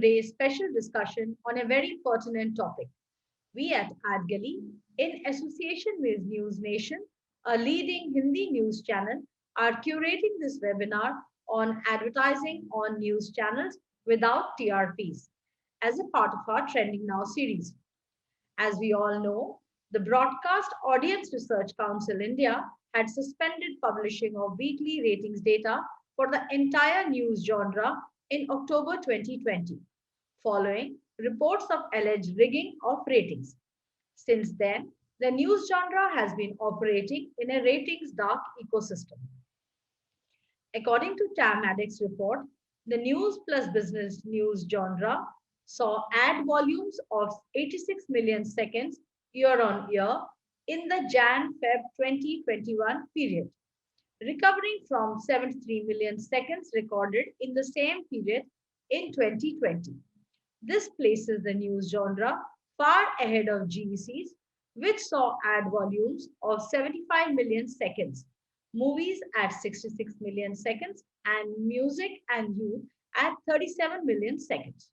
today's special discussion on a very pertinent topic. We at AdGalley, in association with News Nation, a leading Hindi news channel, are curating this webinar on advertising on news channels without TRPs as a part of our Trending Now series. As we all know, the Broadcast Audience Research Council India had suspended publishing of weekly ratings data for the entire news genre in October 2020, following reports of alleged rigging of ratings. Since then, the news genre has been operating in a ratings dark ecosystem. According to Tam Addict's report, the news plus business news genre saw ad volumes of 86 million seconds year on year in the Jan-Feb 2021 period, recovering from 73 million seconds recorded in the same period in 2020. This places the news genre far ahead of GECs, which saw ad volumes of 75 million seconds, movies at 66 million seconds, and music and youth at 37 million seconds.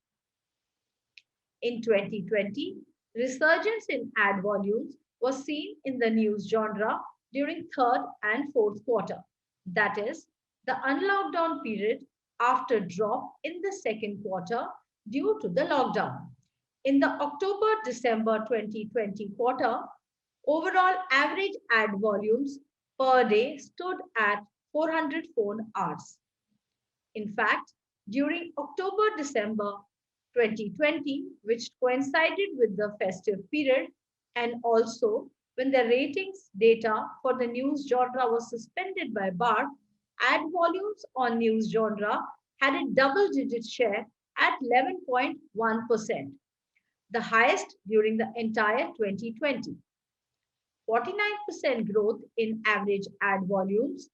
In 2020, resurgence in ad volumes was seen in the news genre during third and fourth quarter, that is, the unlockdown period after drop in the second quarter due to the lockdown. In the October-December 2020 quarter, overall average ad volumes per day stood at 400 phone hours. In fact, during October-December 2020, which coincided with the festive period, and also when the ratings data for the news genre was suspended by BARC, ad volumes on news genre had a double-digit share at 11.1%, the highest during the entire 2020. 49% growth in average ad volumes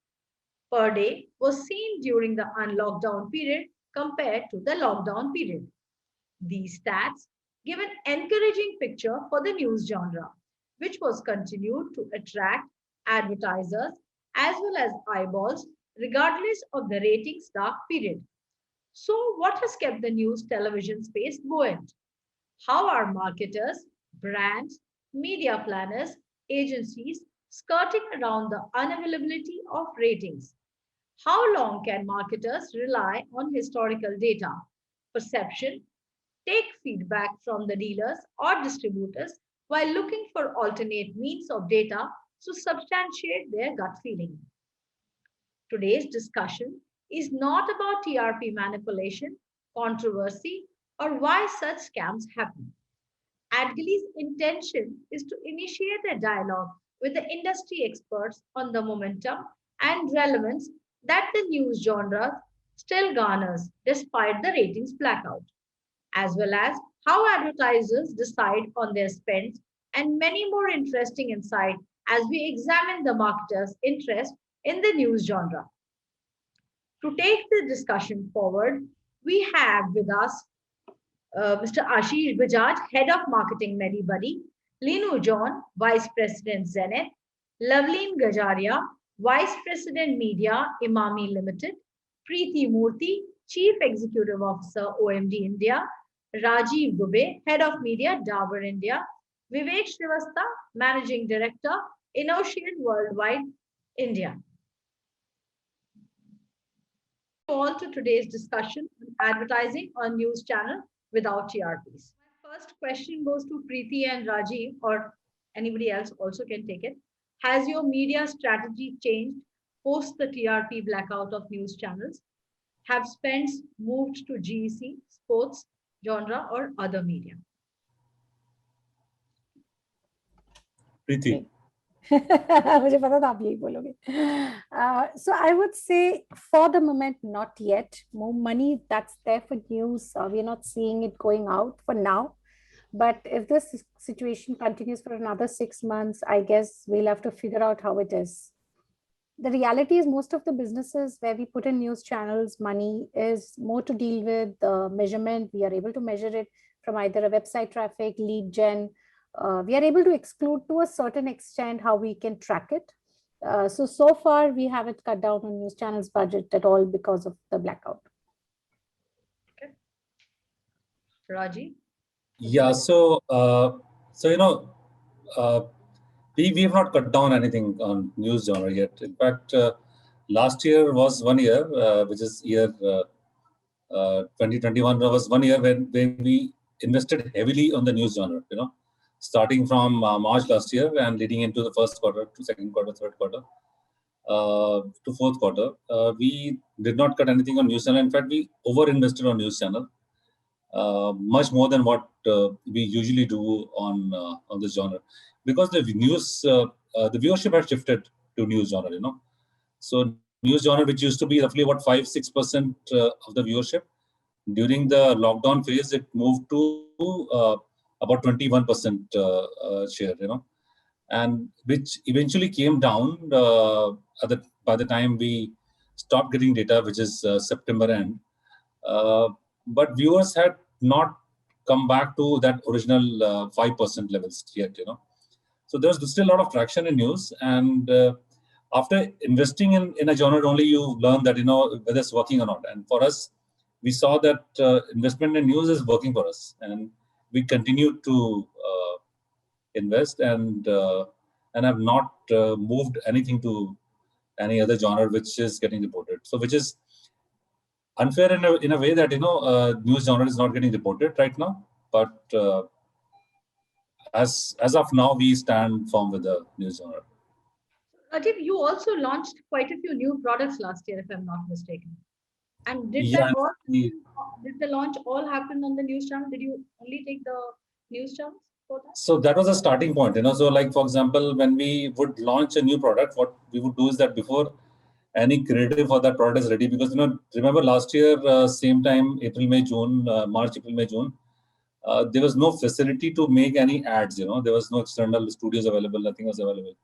per day was seen during the unlockdown period compared to the lockdown period. These stats give an encouraging picture for the news genre, which was continued to attract advertisers as well as eyeballs regardless of the ratings dark period. So, what has kept the news television space buoyant? How are marketers, brands, media planners, agencies skirting around the unavailability of ratings? How long can marketers rely on historical data, perception, take feedback from the dealers or distributors while looking for alternate means of data to substantiate their gut feeling? Today's discussion is not about TRP manipulation, controversy, or why such scams happen. AdGalley's intention is to initiate a dialogue with the industry experts on the momentum and relevance that the news genre still garners despite the ratings blackout, as well as how advertisers decide on their spends and many more interesting insights as we examine the marketers' interest in the news genre. To take the discussion forward, we have with us Mr. Ashish Bajaj, Head of Marketing MediBuddy, Linu John, Vice President Zenith, Loveleen Gajaria, Vice President Media, Imami Limited, Preeti Murthy, Chief Executive Officer, OMD India, Rajiv Dubey, Head of Media, Dabur India, Vivek Srivastava, Managing Director, Innocean Worldwide India. All to today's discussion on advertising on news channel without TRPs. My first question goes to Preeti and Rajiv, or anybody else also can take it. Has your media strategy changed post the TRP blackout of news channels? Have spends moved to GEC, sports, genre, or other media? Preeti. मुझे पता था आप यही बोलोगे. So I would say for the moment not yet. More money that's there for news, we're not seeing it going out for now. But if this situation continues for another 6 months, I guess we'll have to figure out how it is. The reality is most of the businesses where we put in news channels, money is more to deal with the measurement. We are able to measure it from either a website traffic, lead gen. We are able to exclude to a certain extent how we can track it. So far, we haven't cut down on news channels budget at all because of the blackout. Okay. Raji? Yeah, so uh, we have not cut down anything on news genre yet. In fact, last year was 1 year, which is year 2021 was 1 year when we invested heavily on the news genre. Starting from March last year and leading into the first quarter to second quarter, third quarter, to fourth quarter, we did not cut anything on news channel. In fact, we over invested on news channel. Much more than what we usually do on this genre, because the viewership has shifted to news genre. So news genre, which used to be roughly about 5-6% of the viewership, during the lockdown phase, it moved to about 21% share. And which eventually came down by the time we stopped getting data, which is September end. But viewers had not come back to that original 5% levels yet. So there's still a lot of traction in news, and after investing in a genre, only you learn that whether it's working or not. And for us, we saw that investment in news is working for us, and we continue to invest and have not moved anything to any other genre which is getting reported. So which is unfair in a way that news genre is not getting reported right now, but as of now we stand firm with the news genre. Rajiv, you also launched quite a few new products last year, if I'm not mistaken. And Yeah, did the launch all happen on the news channel? Did you only take the news channels for that? so that was a starting point. So like, for example, when we would launch a new product, what we would do is that before any creative for that product is ready, because remember last year, same time, March, April, May, June, there was no facility to make any ads. There was no external studios available, nothing was available.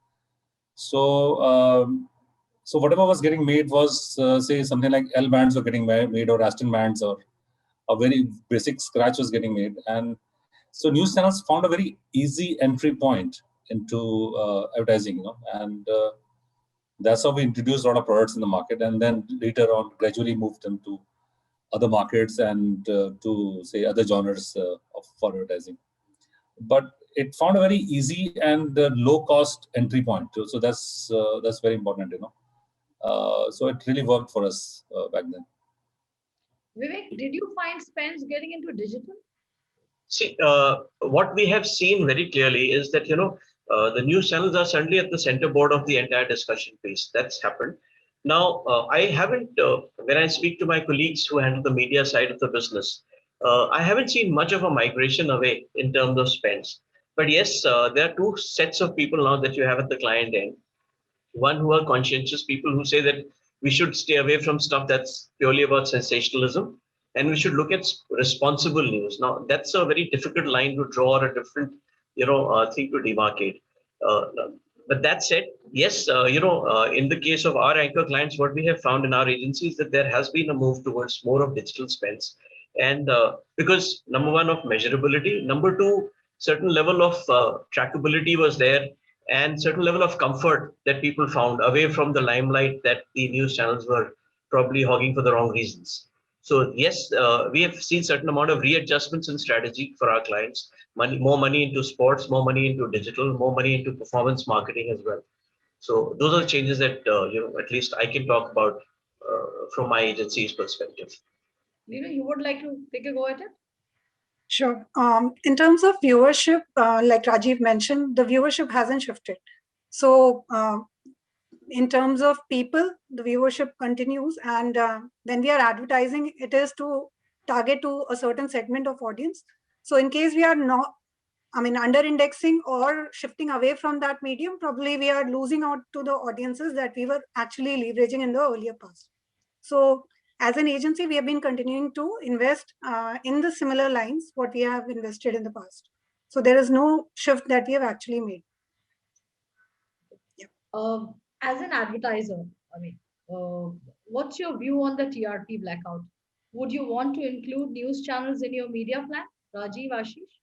So whatever was getting made was, say, something like L bands were getting made, or Aston bands, or a very basic scratch was getting made. And so news channels found a very easy entry point into advertising, and that's how we introduced a lot of products in the market, and then later on gradually moved them to other markets and to, say, other genres for advertising. But it found a very easy and low cost entry point. So that's very important. So it really worked for us back then. Vivek, did you find spends getting into digital? See, what we have seen very clearly is that, the news channels are certainly at the center board of the entire discussion piece. That's happened. Now, I haven't, when I speak to my colleagues who handle the media side of the business, I haven't seen much of a migration away in terms of spends. But yes, there are two sets of people now that you have at the client end. One who are conscientious people who say that we should stay away from stuff that's purely about sensationalism, and we should look at responsible news. Now, that's a very difficult line to draw, or a different, thing to demarcate. Uh, but that said, yes, in the case of our anchor clients, what we have found in our agency is that there has been a move towards more of digital spends, and because number one, of measurability, number two, certain level of trackability was there, and certain level of comfort that people found away from the limelight that the news channels were probably hogging for the wrong reasons. So yes, we have seen certain amount of readjustments in strategy for our clients, more money into sports, more money into digital, more money into performance marketing as well. So those are the changes that at least I can talk about from my agency's perspective. You would like to take a go at it? Sure. In terms of viewership, like Rajiv mentioned, the viewership hasn't shifted. So in terms of people, the viewership continues. And when we are advertising, it is to target to a certain segment of audience. So in case we are not, under indexing or shifting away from that medium, probably we are losing out to the audiences that we were actually leveraging in the earlier past. So as an agency, we have been continuing to invest in the similar lines what we have invested in the past. So there is no shift that we have actually made. As an advertiser, what's your view on the TRP blackout? Would you want to include news channels in your media plan, Rajiv, Ashish,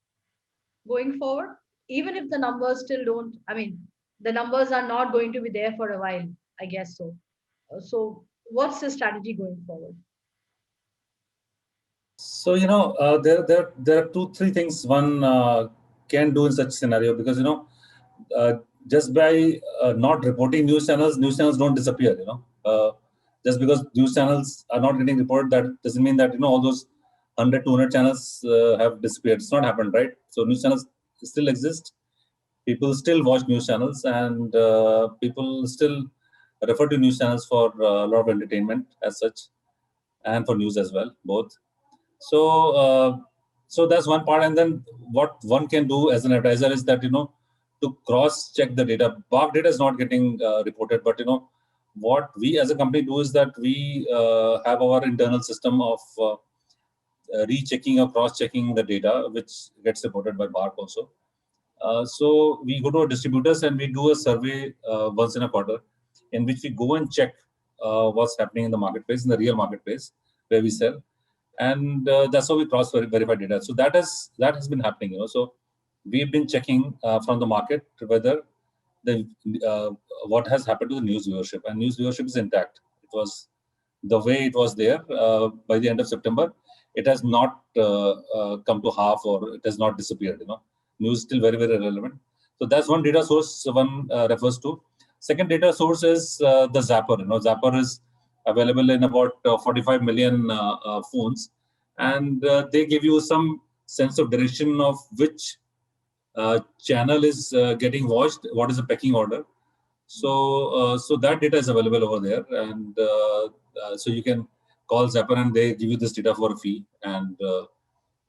going forward? Even if the numbers still don't, the numbers are not going to be there for a while, I guess so. So what's the strategy going forward? So, there are two, three things one can do in such scenario, because, uh, just by not reporting news channels don't disappear, just because news channels are not getting reported, that doesn't mean that, all those 100, 200 channels have disappeared. It's not happened, right? So news channels still exist. People still watch news channels, and people still refer to news channels for a lot of entertainment as such, and for news as well, both. So, so that's one part. And then what one can do as an advisor is that, to cross check the data. BARC data is not getting reported, but, what we as a company do is that we have our internal system of rechecking or cross checking the data, which gets reported by BARC also. So we go to our distributors and we do a survey once in a quarter, in which we go and check what's happening in the marketplace, in the real marketplace where we sell, and that's how we cross verify data. So that has been happening. So we've been checking from the market whether the what has happened to the news viewership, and news viewership is intact. It was the way it was there by the end of September. It has not come to half, or it has not disappeared. News is still very, very relevant. So that's one data source one refers to. Second data source is the Zapper. Zapper is available in about 45 million phones, and they give you some sense of direction of which channel is getting watched, what is the pecking order. So that data is available over there, and so you can call Zapper and they give you this data for a fee, and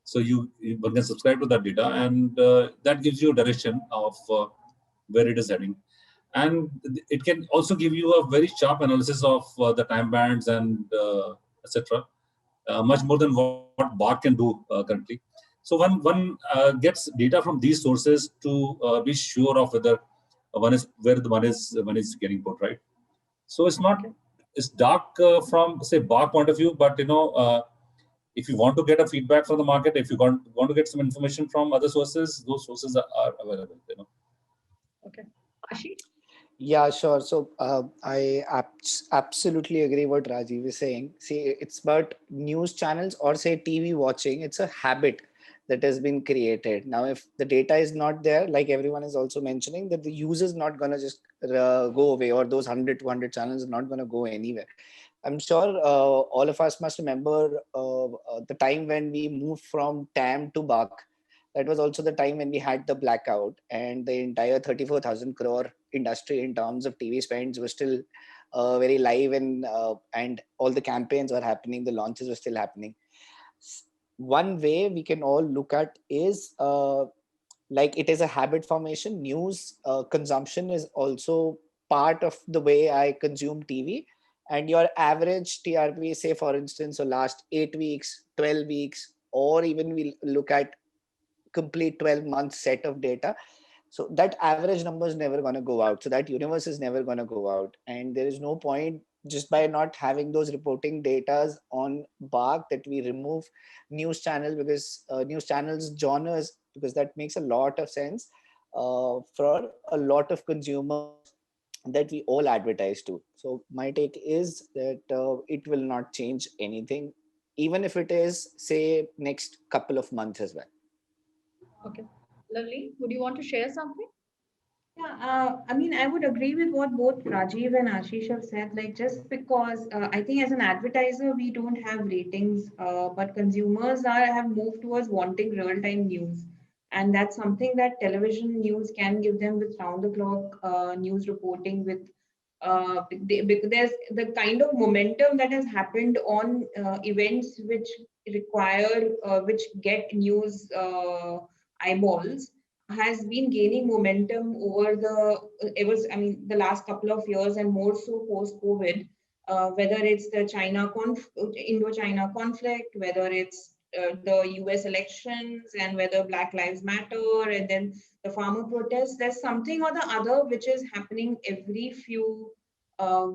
so you can subscribe to that data, and that gives you a direction of where it is heading. And it can also give you a very sharp analysis of the time bands and etc. Much more than what BARC can do currently. So one gets data from these sources to be sure of whether one is where the one is getting put, right. So it's dark from, say, BARC point of view, but if you want to get a feedback from the market, if you want to get some information from other sources, those sources are available. Okay, Ashish? Yeah, sure. So I absolutely agree what Rajiv is saying. See, it's about news channels or say TV watching. It's a habit that has been created. Now, if the data is not there, like everyone is also mentioning, that the user is not going to just go away, or those 100, 200 channels are not going to go anywhere. I'm sure all of us must remember the time when we moved from TAM to BARC. That was also the time when we had the blackout, and the entire 34,000 crore industry in terms of TV spends was still very live, and all the campaigns were happening, the launches were still happening. One way we can all look at is like it is a habit formation. News consumption is also part of the way I consume TV. And your average TRP, say for instance, so last 8 weeks, 12 weeks, or even we look at complete 12 month set of data. So that average number is never going to go out. So that universe is never going to go out. And there is no point just by not having those reporting datas on BARC that we remove news channel, because news channels genres, because that makes a lot of sense for a lot of consumers that we all advertise to. So my take is that it will not change anything, even if it is, say, next couple of months as well. Okay. Lovely. Would you want to share something? Yeah, I mean, I would agree with what both Rajiv and Ashish have said. Like, just because I think as an advertiser, we don't have ratings, but consumers have moved towards wanting real-time news, and that's something that television news can give them with round-the-clock news reporting. With there's the kind of momentum that has happened on events which require which get news eyeballs has been gaining momentum over the last couple of years, and more so post COVID. Whether it's the Indo-China conflict, whether it's the US elections, and whether Black Lives Matter, and then the farmer protests, there's something or the other which is happening every few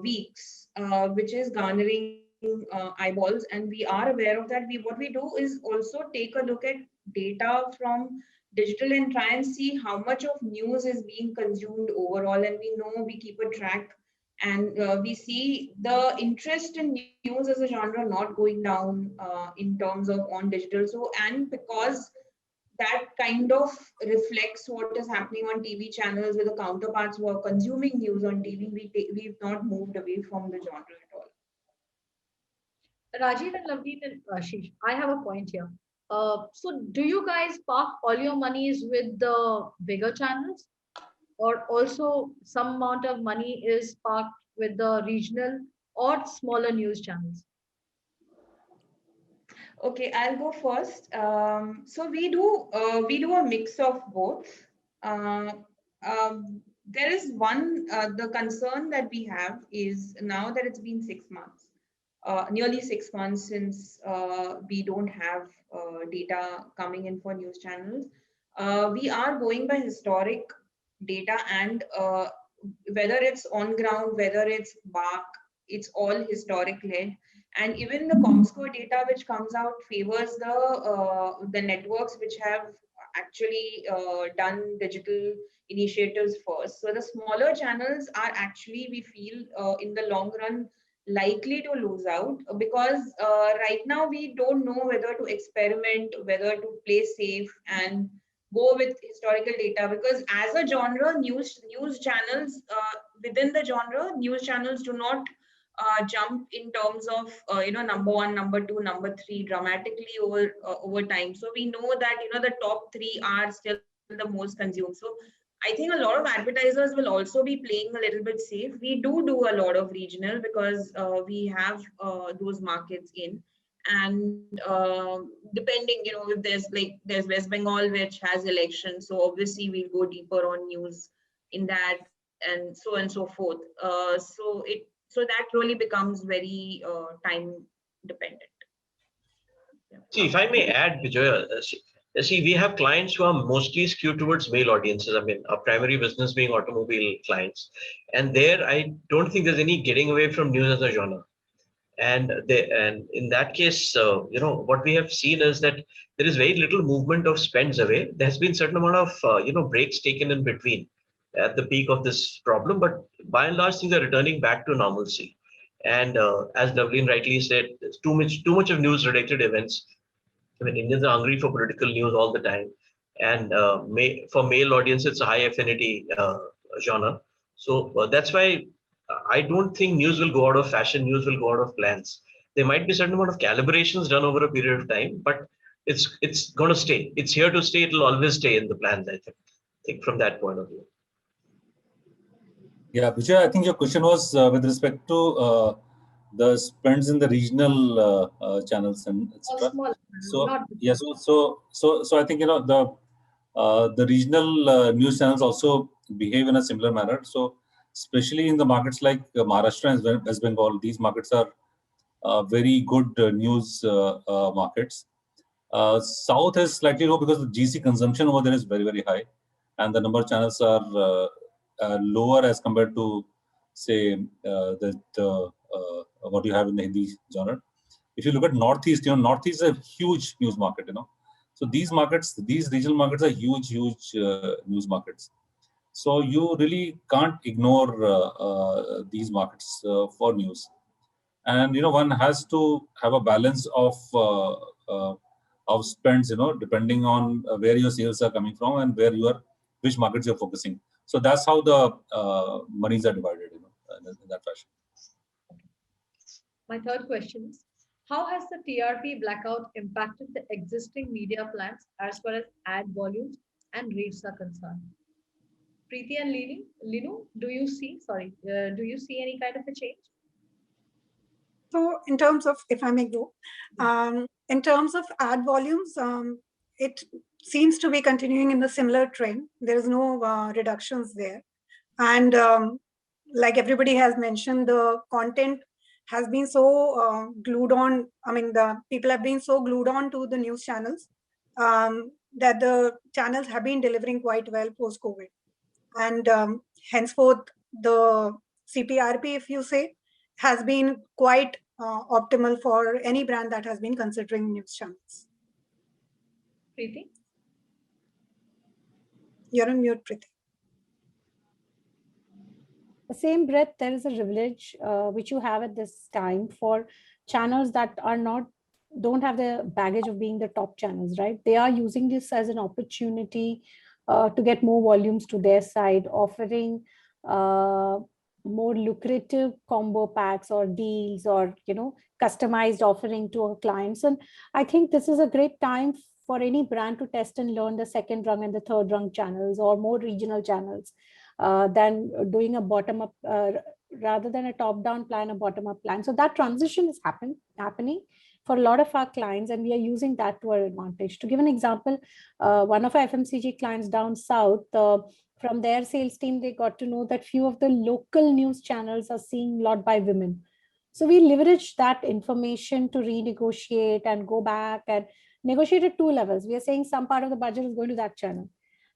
weeks, which is garnering eyeballs, and we are aware of that. What we do is also take a look at data from digital and try and see how much of news is being consumed overall. And we know we keep a track And we see the interest in news as a genre not going down in terms of on digital. So, and because that kind of reflects what is happening on TV channels with the counterparts who are consuming news on TV, we've not moved away from the genre at all. Rajiv and Laveen and Ashish, I have a point here. So, do you guys park all your monies with the bigger channels, or also some amount of money is parked with the regional or smaller news channels? Okay, I'll go first. So we do a mix of both. Uh, there is the concern that we have is now that it's been 6 months, nearly 6 months since we don't have data coming in for news channels. We are going by historic data, and whether it's on ground, whether it's BARC, it's all historic led. And even the Comscore data which comes out favors the networks which have actually done digital initiatives first. So the smaller channels are actually, we feel, in the long run likely to lose out, because right now we don't know whether to experiment, whether to play safe and go with historical data, because as a genre, news channels within the genre, news channels do not jump in terms of number one, number two, number three dramatically over time. So we know that the top three are still the most consumed. So I think a lot of advertisers will also be playing a little bit safe. We do a lot of regional because we have those markets in. And depending, if there's West Bengal which has elections, so obviously we'll go deeper on news in that, and so forth. So that really becomes very time dependent. Yeah. See, if I may add, Vijay, see, we have clients who are mostly skewed towards male audiences. I mean, our primary business being automobile clients, and there I don't think there's any getting away from news as a genre. And in that case, what we have seen is that there is very little movement of spends away. There has been certain amount of breaks taken in between at the peak of this problem, but by and large things are returning back to normalcy. And as Navleen rightly said, there's too much of news related events. I mean, Indians are hungry for political news all the time, and for male audience, it's a high affinity genre. So that's why I don't think news will go out of fashion. News will go out of plans. There might be a certain amount of calibrations done over a period of time, but it's going to stay. It's here to stay. It'll always stay in the plans. I think from that point of view. Yeah, Vijay, I think your question was with respect to the spends in the regional channels and etc. So yes, so I think the regional news channels also behave in a similar manner. So especially in the markets like Maharashtra and West Bengal, these markets are very good news markets. South is slightly low because the GC consumption over there is very, very high, and the number of channels are lower as compared to, say, what you have in the Hindi genre. If you look at Northeast, Northeast is a huge news market, So these regional markets are huge news markets. So you really can't ignore these markets for news. And one has to have a balance of spends, depending on where your sales are coming from and which markets you're focusing. So that's how the monies are divided, in that fashion. My third question is, how has the TRP blackout impacted the existing media plans as far as ad volumes and rates are concerned? Preeti and Linu, do you see any kind of a change? So in terms of, if I may go, in terms of ad volumes, it seems to be continuing in the similar trend. There is no reductions there. And like everybody has mentioned, the content has been so glued on. I mean, the people have been so glued on to the news channels that the channels have been delivering quite well post-COVID. And henceforth, the CPRP, if you say, has been quite optimal for any brand that has been considering news channels. Preeti? You're on mute, Preeti. the same breath, there is a privilege which you have at this time for channels that are not, don't have the baggage of being the top channels, right? They are using this as an opportunity to get more volumes to their side, offering more lucrative combo packs or deals, or customized offering to our clients. And I think this is a great time for any brand to test and learn the second rung and the third rung channels, or more regional channels, than doing a bottom up, rather than a top down plan, a bottom up plan. So that transition is happening for a lot of our clients, and we are using that to our advantage. To give an example, one of our FMCG clients down south, from their sales team, they got to know that few of the local news channels are seeing a lot by women. So we leverage that information to renegotiate and go back and negotiate at two levels. We are saying some part of the budget is going to that channel.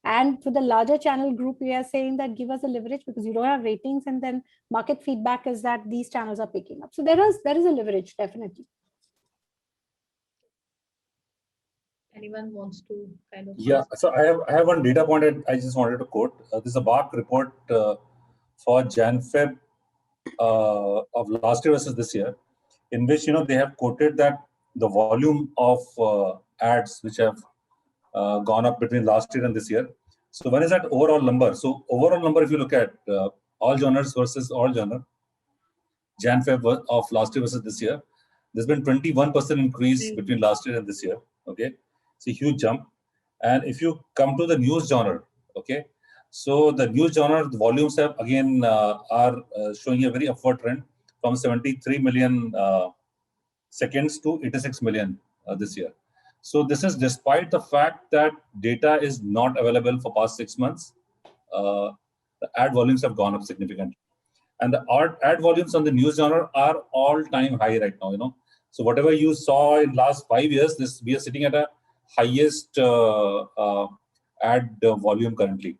And for the larger channel group, we are saying that give us a leverage because you don't have ratings, and then market feedback is that these channels are picking up. So there is a leverage, definitely. Anyone wants to kind of? Yeah, so I have one data point I just wanted to quote. This is a BARC report for Jan-Feb of last year versus this year, in which they have quoted that the volume of ads which have gone up between last year and this year. So one is that overall number. So overall number, if you look at all genres versus all genre, Jan-Feb of last year versus this year, there's been 21% increase between last year and this year. Okay, it's a huge jump. And if you come to the news genre, okay, so the news genre, the volumes have again are showing a very upward trend from 73 million seconds to 86 million this year. So this is despite the fact that data is not available for past 6 months. The ad volumes have gone up significantly, and the ad volumes on the news genre are all-time high right now. So whatever you saw in last 5 years, we are sitting at a highest ad volume currently.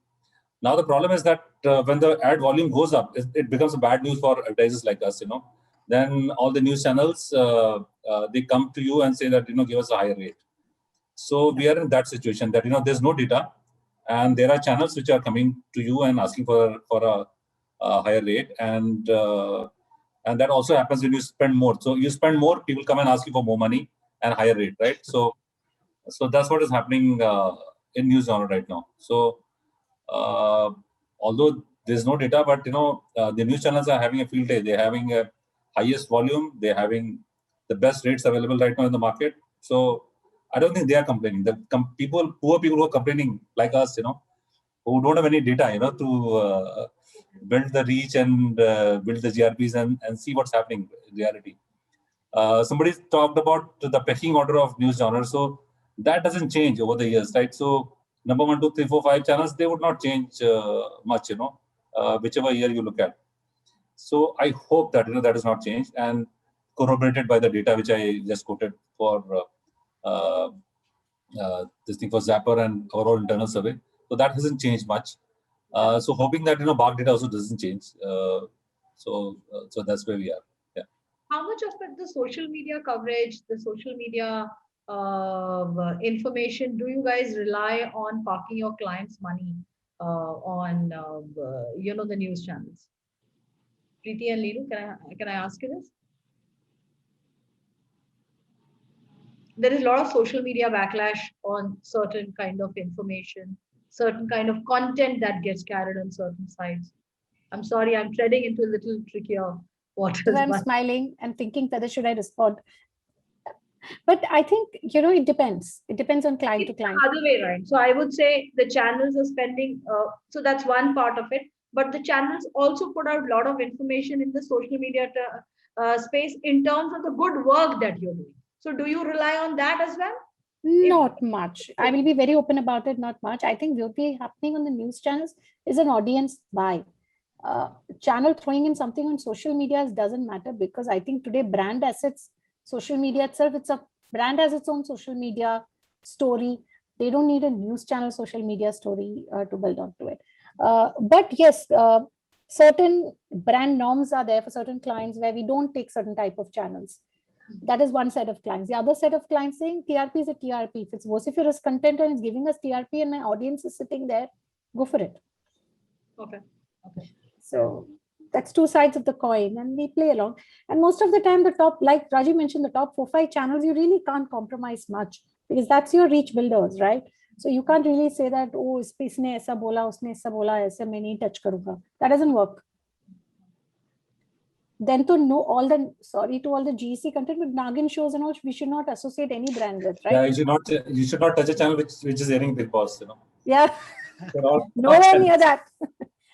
Now the problem is that when the ad volume goes up, it becomes a bad news for advertisers like us. Then all the news channels they come to you and say that give us a higher rate. So we are in that situation that there's no data, and there are channels which are coming to you and asking for a higher rate, and that also happens when you spend more. So you spend more, people come and ask you for more money and higher rate, right? So that's what is happening in news genre right now. So although there's no data, but the news channels are having a field day. They're having a highest volume. They're having the best rates available right now in the market. So I don't think they are complaining. The poor people who are complaining like us, who don't have any data, to build the reach and build the GRPs and see what's happening in reality. Somebody talked about the pecking order of news genre. So that doesn't change over the years, right? So number 1, 2, 3, 4, 5 channels, they would not change much, whichever year you look at. So I hope that that is not changed, and corroborated by the data which I just quoted for this thing for Zapper and our own internal survey. So that hasn't changed much. So hoping that BARC data also doesn't change. So that's where we are. Yeah. How much of it, the social media coverage, the social media information, do you guys rely on parking your clients' money on the news channels? Preeti and Leelu, can I ask you this? There is a lot of social media backlash on certain kind of information, certain kind of content that gets carried on certain sites. I'm sorry, I'm treading into a little trickier waters. I'm smiling and thinking whether should I respond. But I think, it depends. It depends on client to client. Other way around. So I would say the channels are spending, so that's one part of it. But the channels also put out a lot of information in the social media space in terms of the good work that you're doing. So do you rely on that as well? Not much. I will be very open about it. Not much. I think what will be happening on the news channels is an audience buy. Channel throwing in something on social media doesn't matter, because I think today brand assets, social media itself, it's a brand has its own social media story. They don't need a news channel social media story to build onto it. But yes, certain brand norms are there for certain clients where we don't take certain type of channels. That is one set of clients. The other set of clients saying TRP is a TRP. If it's vociferous content and it's giving us TRP and my audience is sitting there, go for it. Okay. So that's two sides of the coin, and we play along. And most of the time, the top, like Rajiv mentioned, the top 4-5 channels, you really can't compromise much because that's your reach builders, right? So you can't really say that, oh, isne aisa bola, usne aisa bola, aise main nahi touch karunga. That doesn't work. Then to know all the, sorry to all the GC content, but Nagin shows and all, we should not associate any brand with, right? Yeah, you should not touch a channel which is airing Big Boss, you know. Yeah. They're all Nowhere near that.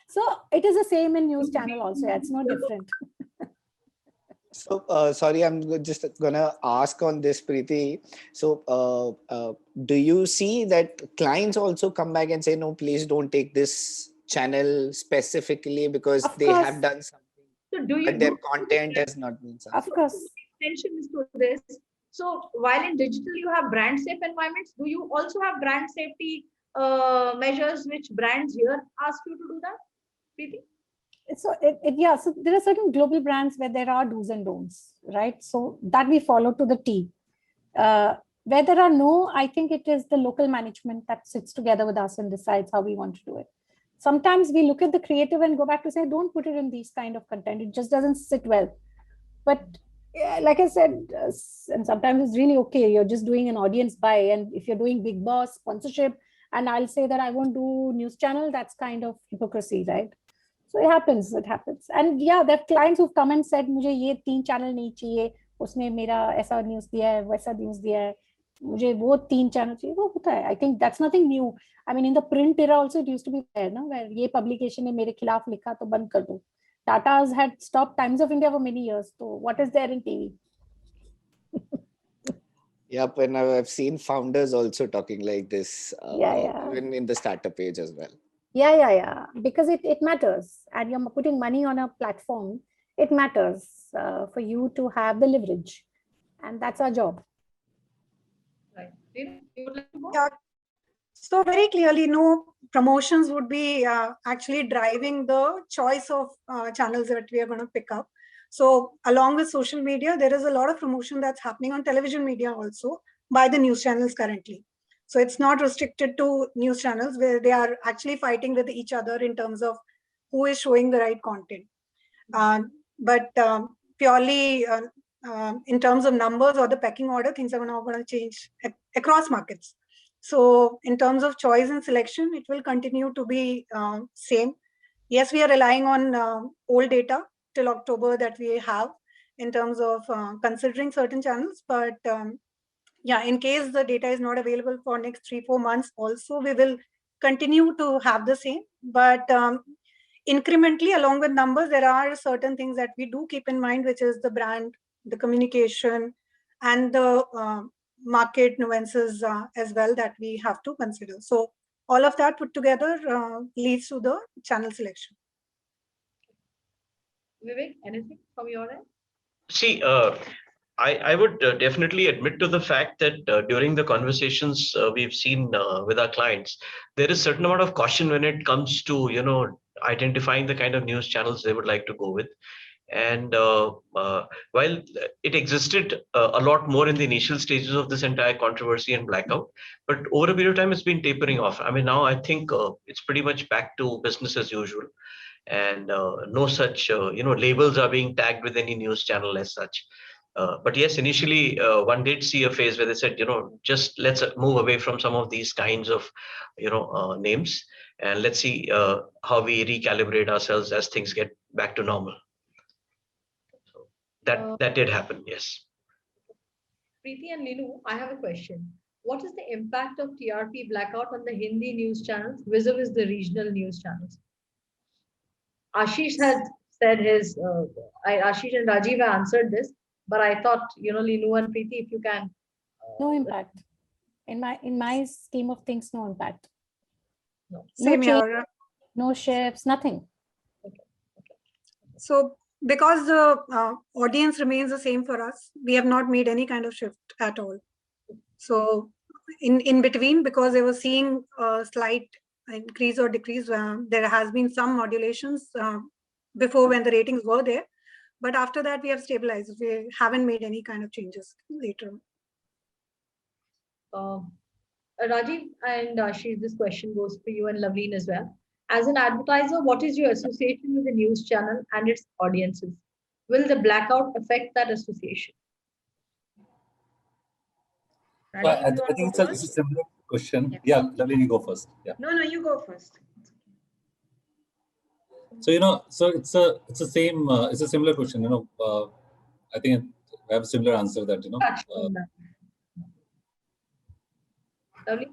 So it is the same in news channel also. It's no different. So, sorry, I'm just gonna ask on this, Preeti. So, do you see that clients also come back and say, no, please don't take this channel specifically because Of they course. have done something, So do you but their content has not been something? Of course. extensions to this? So while in digital you have brand safe environments, do you also have brand safety measures which brands here ask you to do that, Preeti? So yeah, so there are certain global brands where there are do's and don'ts, right? So that we follow to the T. Where there are no, I think it is the local management that sits together with us and decides how we want to do it. Sometimes we look at the creative and go back to say, don't put it in these kind of content. It just doesn't sit well. But like I said, and sometimes it's really okay. You're just doing an audience buy. And if you're doing Big Boss sponsorship, and I'll say that I won't do news channel, that's kind of hypocrisy, right? So it happens. And yeah, there are clients who've come and said, मुझे ये 3 channel नहीं चाहिए, उसने मेरा ऐसा news दिया है, वैसा news दिया है, मुझे वो 3 channel चाहिए, वो होता है. I think that's nothing new. I mean, in the print era also, it used to be there, no? Where ये publication ने मेरे खिलाफ लिखा तो बंद कर दो. Tata's had stopped Times of India for many years. So what is there in TV? Yep, and I've seen founders also talking like this, even in the startup page as well. Yeah. Because it matters. And you're putting money on a platform. It matters for you to have the leverage. And that's our job. Right. You would like to go? Yeah. So very clearly, no promotions would be actually driving the choice of channels that we are going to pick up. So along with social media, there is a lot of promotion that's happening on television media also by the news channels currently. So it's not restricted to news channels where they are actually fighting with each other in terms of who is showing the right content. But purely in terms of numbers or the pecking order, things are now going to change across markets. So in terms of choice and selection, it will continue to be same. Yes, we are relying on old data till October that we have in terms of considering certain channels. But yeah, in case the data is not available for next 3-4 months, also we will continue to have the same. But incrementally, along with numbers, there are certain things that we do keep in mind, which is the brand, the communication, and the market nuances as well that we have to consider. So all of that put together leads to the channel selection. Vivek, anything from your end? See, I would definitely admit to the fact that during the conversations we've seen with our clients, there is a certain amount of caution when it comes to, identifying the kind of news channels they would like to go with. And while it existed a lot more in the initial stages of this entire controversy and blackout, but over a period of time, it's been tapering off. I mean, now I think it's pretty much back to business as usual. And no such, labels are being tagged with any news channel as such. But yes, initially one did see a phase where they said, just let's move away from some of these kinds of, names, and let's see how we recalibrate ourselves as things get back to normal. So that did happen, yes. Preeti and Linu, I have a question. What is the impact of TRP blackout on the Hindi news channels vis-a-vis the regional news channels? Ashish has said his, Ashish and Rajiv have answered this, but I thought, Linu and Preeti, if you can. No impact. In my scheme of things, no impact. No. Same change, here. no shifts, nothing. Okay. So because the audience remains the same for us, we have not made any kind of shift at all. So in between, because they were seeing a slight increase or decrease, there has been some modulations before when the ratings were there. But after that, we have stabilized. We haven't made any kind of changes later. Rajiv and Ashish, this question goes for you and Lavleen as well. As an advertiser, what is your association with the news channel and its audiences? Will the blackout affect that association? Well, Rajiv, you I want to think go it's a first? similar question. Yeah. Yeah, lovely, you go first. Yeah. No, no, you go first. So so it's the same. It's a similar question. I think I have a similar answer that Touched on that. Lovely.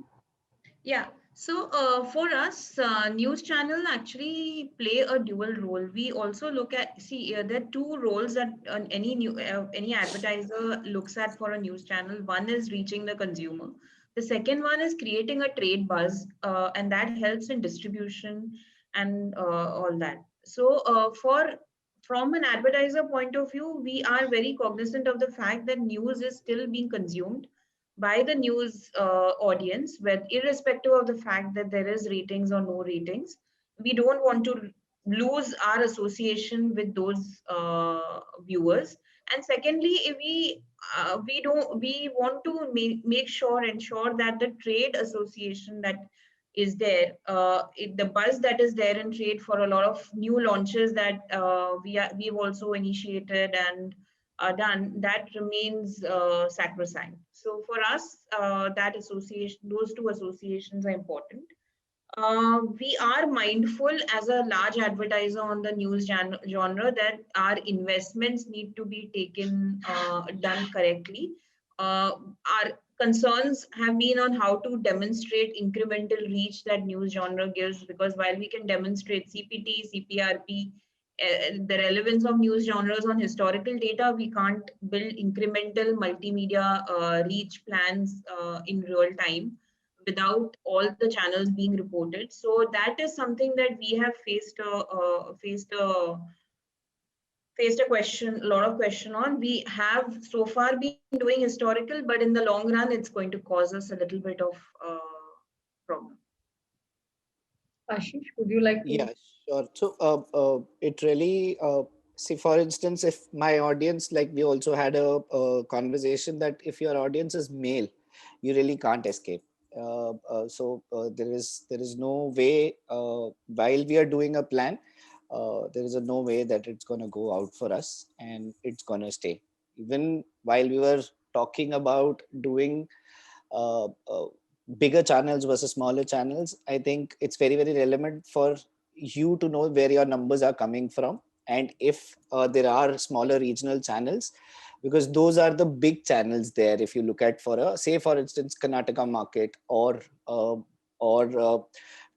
Yeah. So for us, news channel actually play a dual role. We also look at there are two roles that any advertiser looks at for a news channel. One is reaching the consumer. The second one is creating a trade buzz, and that helps in distribution and all that. So for from an advertiser point of view, we are very cognizant of the fact that news is still being consumed by the news audience, with irrespective of the fact that there is ratings or no ratings. We don't want to lose our association with those viewers. And secondly, if we want to ensure that the trade association that is there, the buzz that is there in trade for a lot of new launches that we've also initiated and done, that remains sacrosanct. So for us, that association, those two associations are important. We are mindful as a large advertiser on the news genre that our investments need to be done correctly. Our concerns have been on how to demonstrate incremental reach that news genre gives, because while we can demonstrate CPT, CPRP, the relevance of news genres on historical data, we can't build incremental multimedia reach plans in real time without all the channels being reported. So that is something that we have faced a lot of question on. We have so far been doing historical, but in the long run, it's going to cause us a little bit of problem. Ashish, would you like to? Yeah, sure. So it really, see, for instance, if my audience, like we also had a conversation that if your audience is male, you really can't escape. There is no way, while we are doing a plan, there is no way that it's going to go out for us and it's going to stay. Even while we were talking about doing uh, uh, bigger channels versus smaller channels, I think it's very, very relevant for you to know where your numbers are coming from. And if there are smaller regional channels, because those are the big channels there. If you look at say, for instance, Karnataka market or Tamil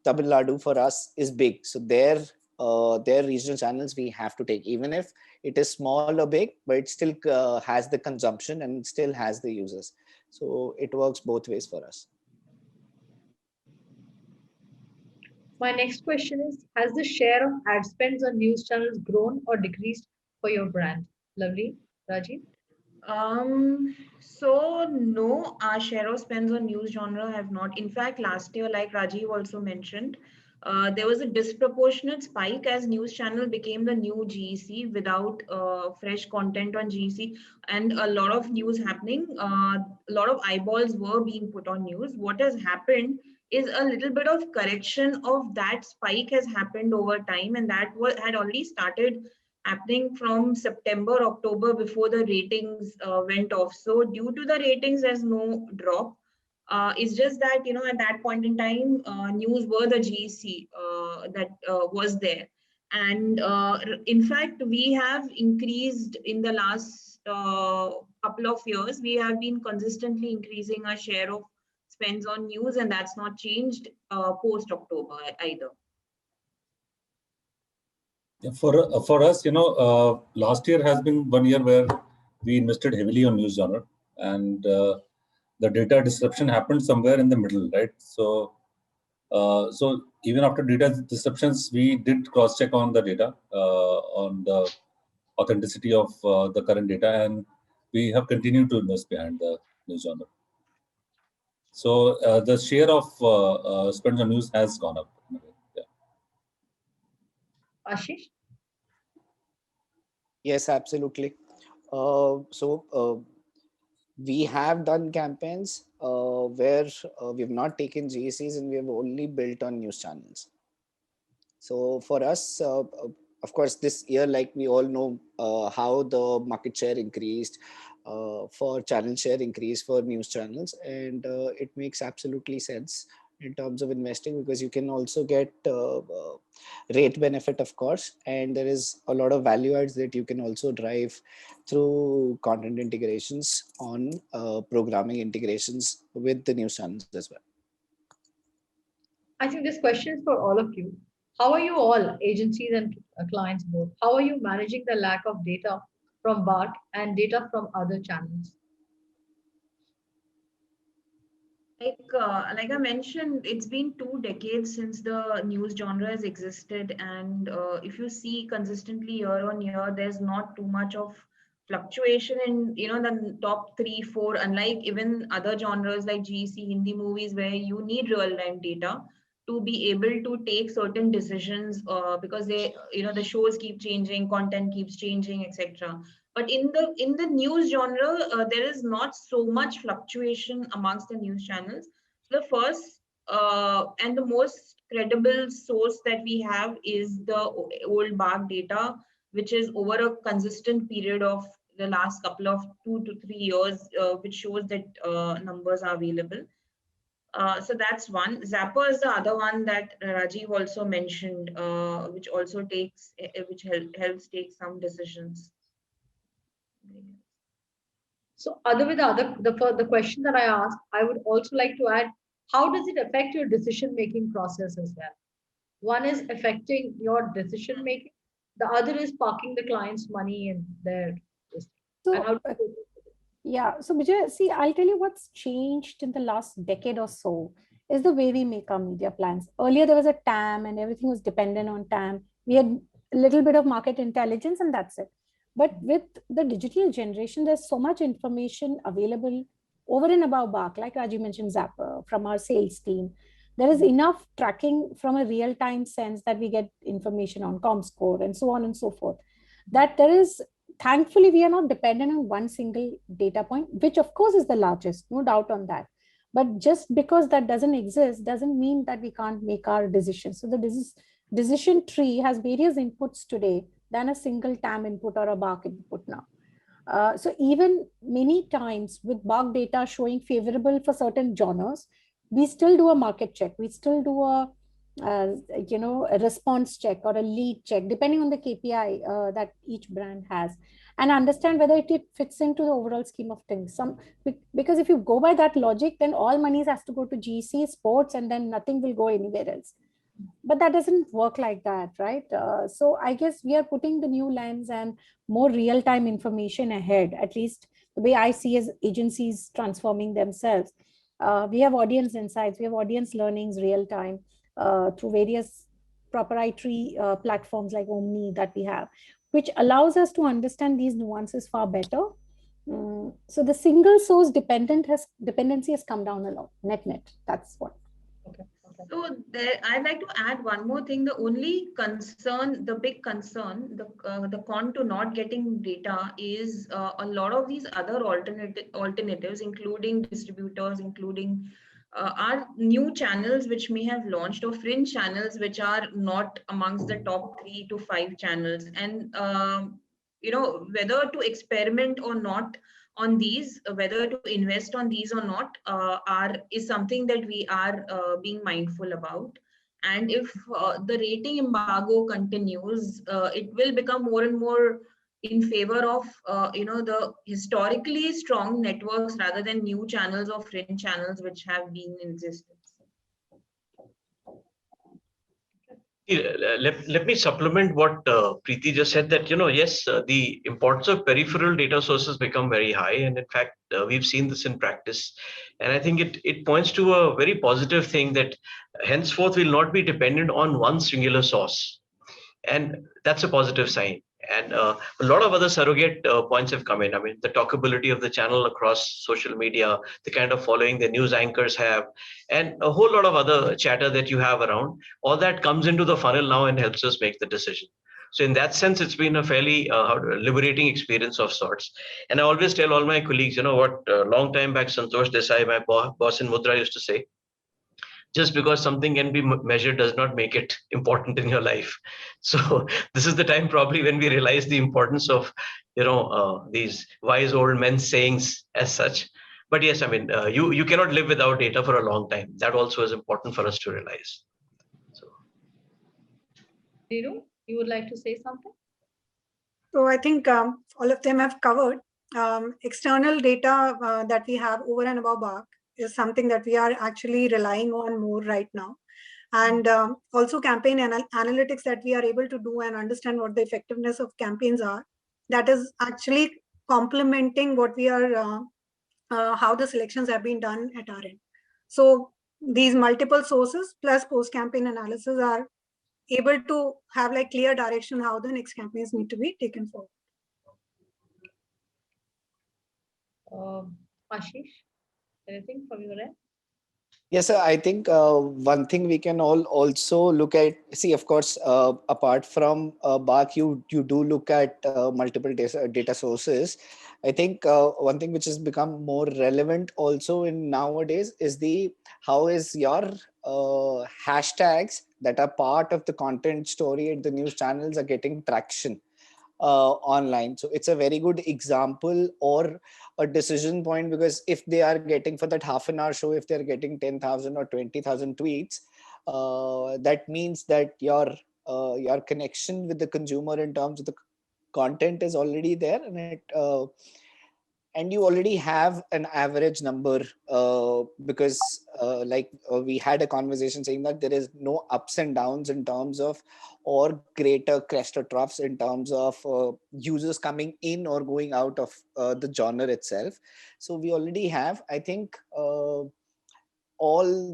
Nadu for us is big. So their regional channels we have to take, even if it is small or big, but it still has the consumption and still has the users. So it works both ways for us. My next question is, has the share of ad spends on news channels grown or decreased for your brand? Lovely. Rajiv? So no, our share of spends on news genre have not. In fact, last year, like Rajiv also mentioned, there was a disproportionate spike as news channel became the new GEC without fresh content on GEC and a lot of news happening. A lot of eyeballs were being put on news. What has happened is a little bit of correction of that spike has happened over time, and that had already started happening from September, October before the ratings went off. So due to the ratings, there's no drop. It's just that, at that point in time, news were the GEC that was there. And in fact, we have increased in the last couple of years, we have been consistently increasing our share of spends on news, and that's not changed post-October either. Yeah, for us, last year has been one year where we invested heavily on news genre, and the data disruption happened somewhere in the middle, right? So even after data disruptions, we did cross check on the data, on the authenticity of the current data, and we have continued to invest behind the news genre. So the share of spends on news has gone up. Yeah. Ashish? Yes, absolutely. We have done campaigns where we have not taken GECs and we have only built on news channels. So for us, of course, this year, like we all know, how the market share increased, for channel share increase for news channels, and it makes absolutely sense in terms of investing, because you can also get rate benefit, of course, and there is a lot of value adds that you can also drive through content integrations on programming integrations with the news channels as well. I think this question is for all of you. How are you all, agencies and clients both, how are you managing the lack of data from BARC and data from other channels? Like I mentioned, it's been 2 decades since the news genre has existed, and if you see consistently year on year, there's not too much of fluctuation in the top 3, 4. Unlike even other genres like GC Hindi movies, where you need real time data to be able to take certain decisions, because the shows keep changing, content keeps changing, etc. But in the news genre, there is not so much fluctuation amongst the news channels. The first and the most credible source that we have is the old BARC data, which is over a consistent period of the last couple of 2 to 3 years, which shows that numbers are available. So that's one. Zapper is the other one that Rajiv also mentioned, which also helps take some decisions. So other with the question that I asked, I would also like to add, how does it affect your decision-making process as well? One is affecting your decision-making. The other is parking the client's money in their system. And how So, yeah, so Vijay, see, I'll tell you what's changed in the last decade or so is the way we make our media plans. Earlier, there was a TAM and everything was dependent on TAM. We had a little bit of market intelligence and that's it. But with the digital generation, there's so much information available over and above BARC, like Rajiv mentioned, Zapper, from our sales team. There is enough tracking from a real-time sense that we get information on ComScore and so on and so forth. That there is, thankfully, we are not dependent on one single data point, which of course is the largest, no doubt on that. But just because that doesn't exist doesn't mean that we can't make our decisions. So the decision tree has various inputs today than a single TAM input or a BARC input now. So even many times with BARC data showing favorable for certain genres, we still do a market check. We still do a response check or a lead check, depending on the KPI that each brand has, and understand whether it fits into the overall scheme of things. Because if you go by that logic, then all monies has to go to GC, sports, and then nothing will go anywhere else. But that doesn't work like that, right? So I guess we are putting the new lens and more real-time information ahead, at least the way I see as agencies transforming themselves. We have audience insights, we have audience learnings real-time through various proprietary platforms like Omni that we have, which allows us to understand these nuances far better. So the single source dependency has come down a lot, net. That's what. Okay. So I'd like to add one more thing. The only concern, the big concern, the con to not getting data is a lot of these other alternatives, including distributors, including are new channels which may have launched, or fringe channels which are not amongst the top 3 to 5 channels. And whether to experiment or not on these, whether to invest on these or not, is something that we are being mindful about. And if the rating embargo continues, it will become more and more in favor of the historically strong networks rather than new channels or fringe channels which have been in existence. Let me supplement what Preeti just said, that, yes, the importance of peripheral data sources become very high. And in fact, we've seen this in practice. And I think it points to a very positive thing, that henceforth we'll not be dependent on one singular source. And that's a positive sign. And a lot of other surrogate points have come in. I mean, the talkability of the channel across social media, the kind of following the news anchors have, and a whole lot of other chatter that you have around, all that comes into the funnel now and helps us make the decision. So in that sense, it's been a fairly liberating experience of sorts. And I always tell all my colleagues, what long time back, Santosh Desai, my boss in Mudra, used to say, just because something can be measured does not make it important in your life. So this is the time probably when we realize the importance of, these wise old men's sayings as such. But yes, I mean, you cannot live without data for a long time. That also is important for us to realize. So, Dhiru, you would like to say something? So I think all of them have covered. External data that we have over and above BARC is something that we are actually relying on more right now. And also campaign analytics that we are able to do and understand what the effectiveness of campaigns are. That is actually complementing what we are, how the selections have been done at our end. So these multiple sources plus post-campaign analysis are able to have like clear direction how the next campaigns need to be taken forward. Ashish, anything from your end? Yes, sir. I think one thing we can all also look at, see, of course, apart from BARC, you do look at multiple data sources. I think one thing which has become more relevant also in nowadays is how is your hashtags that are part of the content story at the news channels are getting traction online. So it's a very good example or a decision point, because if they are getting for that half an hour show, if they're getting 10,000 or 20,000 tweets, that means that your connection with the consumer in terms of the content is already there, and you already have an average number because we had a conversation saying that there is no ups and downs in terms of, or greater crest or troughs in terms of users coming in or going out of the genre itself. So we already have, I think, all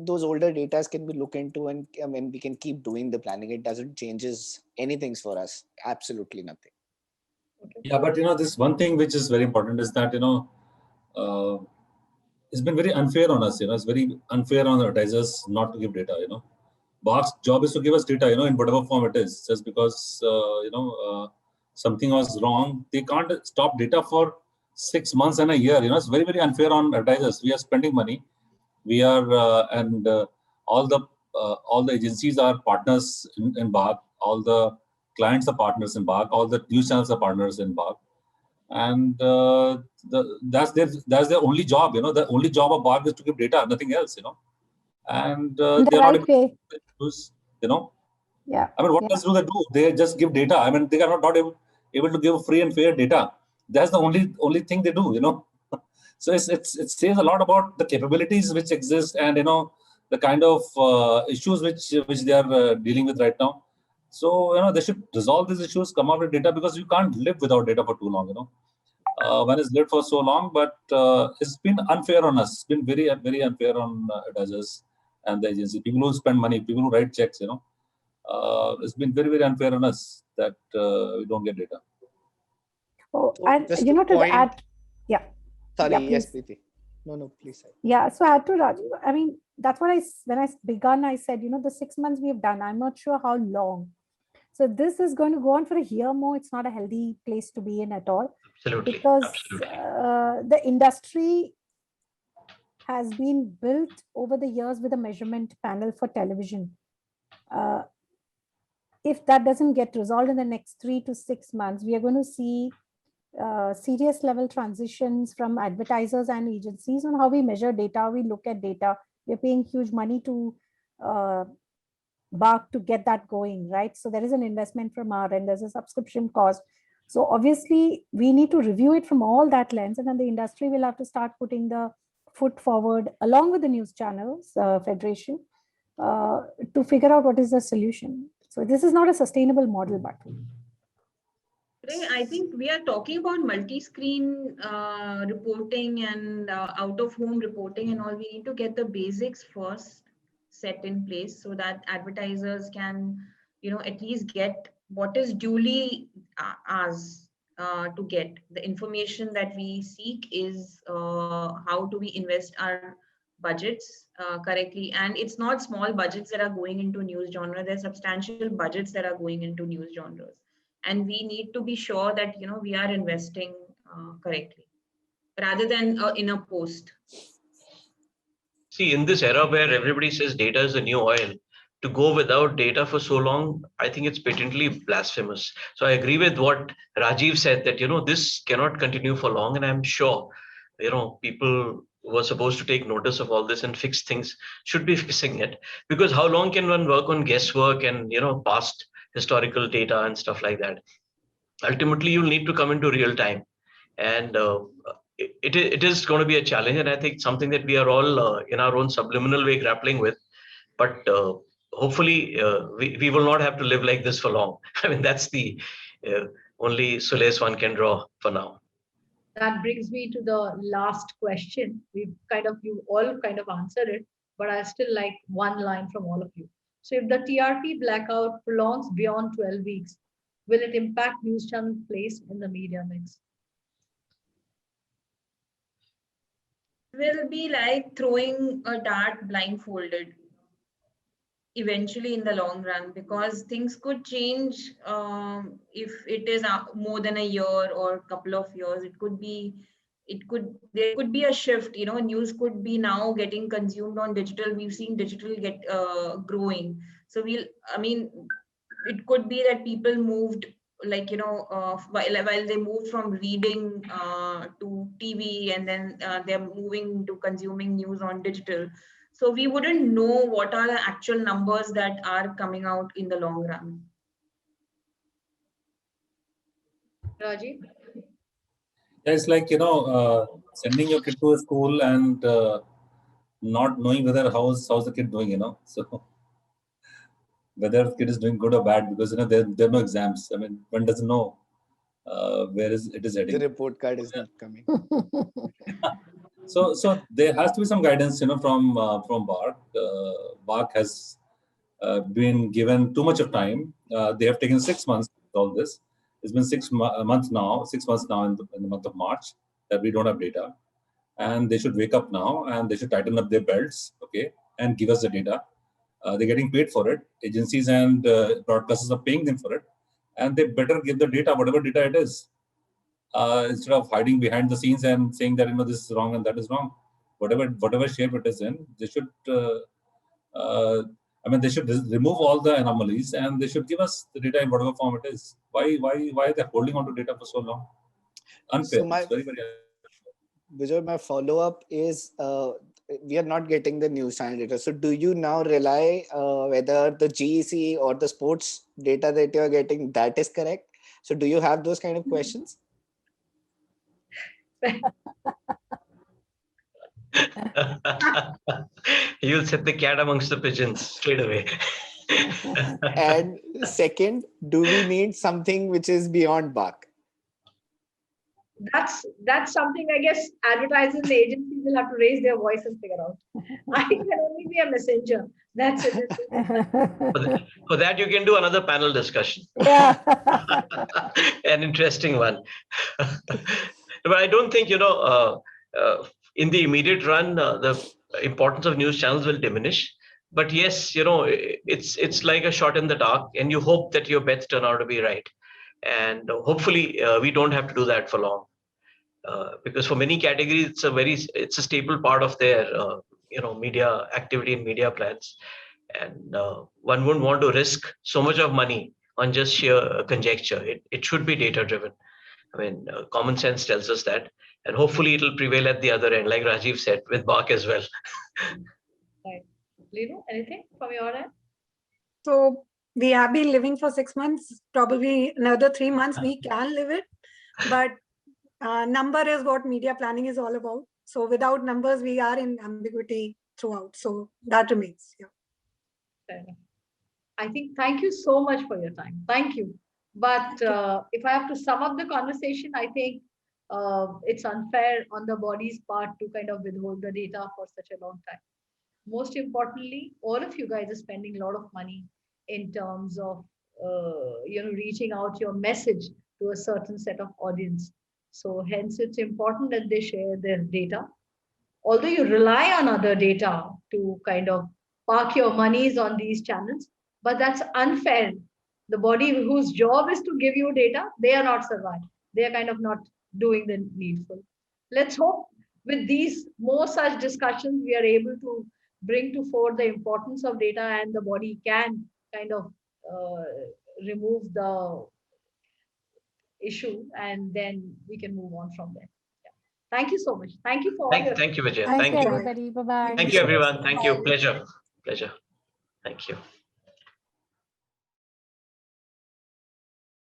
those older data can be looked into, and I mean, we can keep doing the planning. It doesn't changes anything for us. Absolutely nothing. Yeah, but this one thing which is very important is that it's been very unfair on us. It's very unfair on advertisers not to give data. BARC's job is to give us data. In whatever form it is. Just because something was wrong, they can't stop data for 6 months and a year. It's very, very unfair on advertisers. We are spending money. We are all the agencies are partners in BARC. All the clients are partners in BARC. All the news channels are partners in BARC. And that's their only job. The only job of BARC is to give data, nothing else. And they're not able to use, Yeah. I mean, what else do they do? They just give data. I mean, they are not able to give free and fair data. That's the only thing they do. So it says a lot about the capabilities which exist, and the kind of issues which they are dealing with right now. So they should resolve these issues, come up with data, because you can't live without data for too long. When it's lived for so long, but it's been unfair on us. It's been very, very unfair on advertisers and the agency, people who spend money, people who write checks. It's been very, very unfair on us that we don't get data. Oh, and to add, yeah. Sorry, yeah, yes, Preeti. No, please. Yeah, so add to Rajiv. I mean, that's what when I began, I said, the 6 months we have done, I'm not sure how long. So this is going to go on for a year more. It's not a healthy place to be in at all. Absolutely. Because Absolutely. The industry has been built over the years with a measurement panel for television. If that doesn't get resolved in the next 3 to 6 months, we are going to see serious level transitions from advertisers and agencies on how we measure data, we look at data. We're paying huge money to BARC to get that going, right? So there is an investment from our end, there's a subscription cost. So obviously we need to review it from all that lens, and then the industry will have to start putting the foot forward along with the news channels, federation, to figure out what is the solution. So this is not a sustainable model, but I think we are talking about multi-screen reporting and out-of-home reporting and all. We need to get the basics first set in place so that advertisers can, at least get what is duly ours to get. The information that we seek is how do we invest our budgets correctly. And it's not small budgets that are going into news genre. There's substantial budgets that are going into news genres. And we need to be sure that we are investing correctly rather than in a post. See, in this era where everybody says data is the new oil, to go without data for so long, I think it's patently blasphemous. So I agree with what Rajiv said that, this cannot continue for long. And I'm sure, people who are supposed to take notice of all this and fix things should be fixing it. Because how long can one work on guesswork and, past historical data and stuff like that? Ultimately, you'll need to come into real time. And it is going to be a challenge, and I think something that we are all in our own subliminal way grappling with. But hopefully, we will not have to live like this for long. I mean, that's the only solace one can draw for now. That brings me to the last question. You all kind of answered it, but I still like one line from all of you. So if the TRP blackout prolongs beyond 12 weeks, will it impact news channel place in the media mix? Will be like throwing a dart blindfolded eventually in the long run, because things could change if it is more than a year or a couple of years. There could be a shift. News could be now getting consumed on digital. We've seen digital get growing. So it could be that people moved, while they moved from reading to TV, and then they're moving to consuming news on digital. So we wouldn't know what are the actual numbers that are coming out in the long run. Rajiv? Yeah, it's like, sending your kid to a school and not knowing whether how's the kid doing, so whether the kid is doing good or bad, because there are no exams. I mean, one doesn't know where it is heading. The report card is not coming. So there has to be some guidance, from BARC. BARC has been given too much of time. They have taken 6 months with all this. It's been 6 months now. 6 months now in the month of March that we don't have data, and they should wake up now and they should tighten up their belts, okay, and give us the data. They're getting paid for it. Agencies and broadcasters are paying them for it, and they better give the data, whatever data it is. Instead of hiding behind the scenes and saying that this is wrong and that is wrong, whatever shape it is in, they should. They should remove all the anomalies and they should give us the data in whatever form it is. Why are they holding on to data for so long? Unfair. So it's very, very unfair. Vijay, my follow-up is we are not getting the news channel data. So do you now rely whether the GEC or the sports data that you are getting, that is correct? So do you have those kind of questions? You'll set the cat amongst the pigeons straight away. And second, do we need something which is beyond BARC? That's something I guess advertisers and agencies will have to raise their voice and figure out. I can only be a messenger. That's it. For that, you can do another panel discussion. Yeah. An interesting one. But I don't think, in the immediate run, the importance of news channels will diminish. But yes, it's like a shot in the dark, and you hope that your bets turn out to be right. And hopefully, we don't have to do that for long. Because for many categories, it's a staple part of their, media activity and media plans. And one wouldn't want to risk so much of money on just sheer conjecture. It should be data driven. I mean, common sense tells us that, and hopefully it'll prevail at the other end, like Rajiv said, with BARC as well. Right. Lino, anything from your end? So we have been living for 6 months, probably another 3 months we can live it, but number is what media planning is all about. So without numbers, we are in ambiguity throughout. So that remains. Yeah. Fair enough. I think, thank you so much for your time. Thank you. But if I have to sum up the conversation, I think it's unfair on the body's part to kind of withhold the data for such a long time. Most importantly, all of you guys are spending a lot of money in terms of reaching out your message to a certain set of audience. So hence it's important that they share their data. Although you rely on other data to kind of park your monies on these channels, but that's unfair. The body whose job is to give you data, they are not surviving. They are kind of not doing the needful. Let's hope with these more such discussions, we are able to bring to fore the importance of data, and the body can kind of remove the issue, and then we can move on from there. Yeah. Thank you so much. Thank you for all your. Thank you, Vijay. Thank Thank you, you. everybody. Bye-bye. Thank you, everyone. Thank you. Pleasure. Pleasure. Thank you.